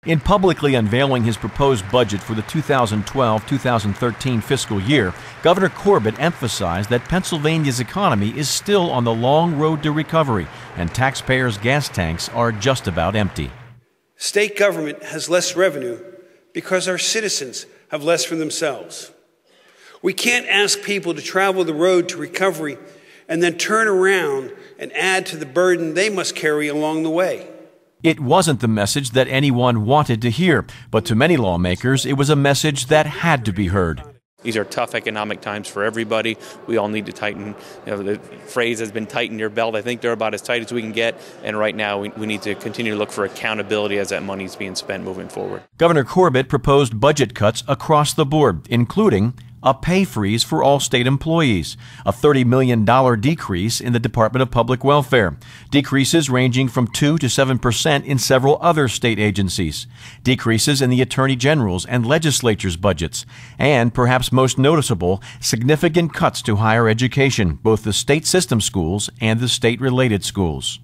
In publicly unveiling his proposed budget for the 2012-2013 fiscal year, Governor Corbett emphasized that Pennsylvania's economy is still on the long road to recovery, and taxpayers' gas tanks are just about empty. State government has less revenue because our citizens have less for themselves. We can't ask people to travel the road to recovery and then turn around and add to the burden they must carry along the way. It wasn't the message that anyone wanted to hear, but to many lawmakers, it was a message that had to be heard. These are tough economic times for everybody. We all need to tighten. The phrase has been tighten your belt. I think they're about as tight as we can get. And right now, we need to continue to look for accountability as that money is being spent moving forward. Governor Corbett proposed budget cuts across the board, including a pay freeze for all state employees, a $30 million decrease in the Department of Public Welfare, decreases ranging from 2 to 7% in several other state agencies, decreases in the Attorney General's and legislature's budgets, and, perhaps most noticeable, significant cuts to higher education, both the state system schools and the state-related schools.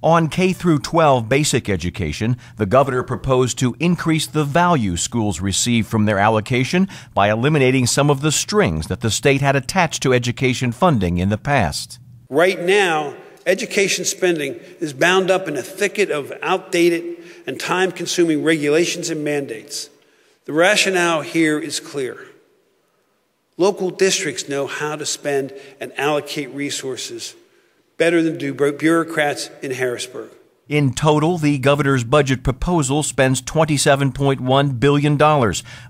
On K-12 basic education, the governor proposed to increase the value schools receive from their allocation by eliminating some of the strings that the state had attached to education funding in the past. Right now, education spending is bound up in a thicket of outdated and time-consuming regulations and mandates. The rationale here is clear. Local districts know how to spend and allocate resources better than do bureaucrats in Harrisburg. In total, the governor's budget proposal spends $27.1 billion,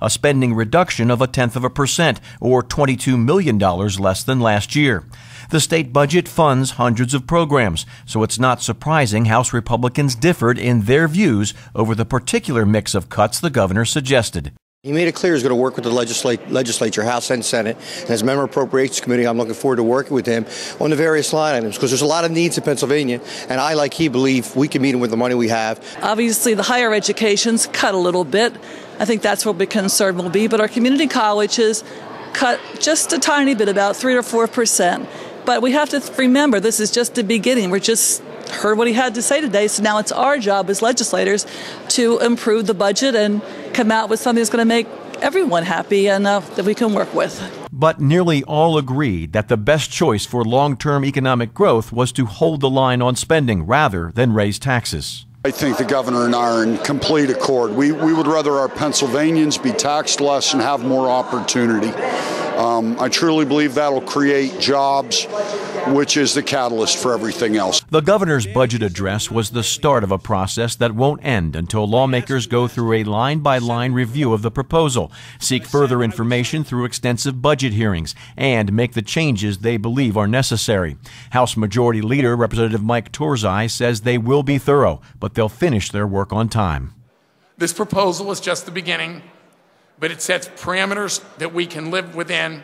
a spending reduction of 0.1%, or $22 million less than last year. The state budget funds hundreds of programs, so it's not surprising House Republicans differed in their views over the particular mix of cuts the governor suggested. He made it clear he's going to work with the legislature, House and Senate, and as a member of Appropriations Committee, I'm looking forward to working with him on the various line items, because there's a lot of needs in Pennsylvania, and I, like he, believe we can meet them with the money we have. Obviously, the higher education's cut a little bit. I think that's what the concern will be, but our community colleges cut just a tiny bit, about 3 or 4%. But we have to remember, this is just the beginning. We're just heard what he had to say today, so now it's our job as legislators to improve the budget and come out with something that's going to make everyone happy and that we can work with. But nearly all agreed that the best choice for long-term economic growth was to hold the line on spending rather than raise taxes. I think the governor and I are in complete accord. We would rather our Pennsylvanians be taxed less and have more opportunity. I truly believe that'll create jobs, which is the catalyst for everything else. The governor's budget address was the start of a process that won't end until lawmakers go through a line-by-line review of the proposal, seek further information through extensive budget hearings, and make the changes they believe are necessary. House Majority Leader Representative Mike Torzai says they will be thorough, but they'll finish their work on time. This proposal is just the beginning, but it sets parameters that we can live within.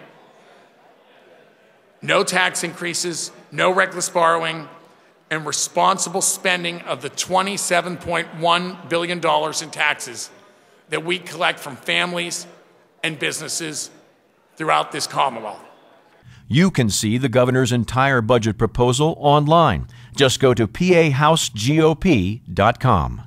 No tax increases, no reckless borrowing, and responsible spending of the $27.1 billion in taxes that we collect from families and businesses throughout this Commonwealth. You can see the governor's entire budget proposal online. Just go to PAHouseGOP.com.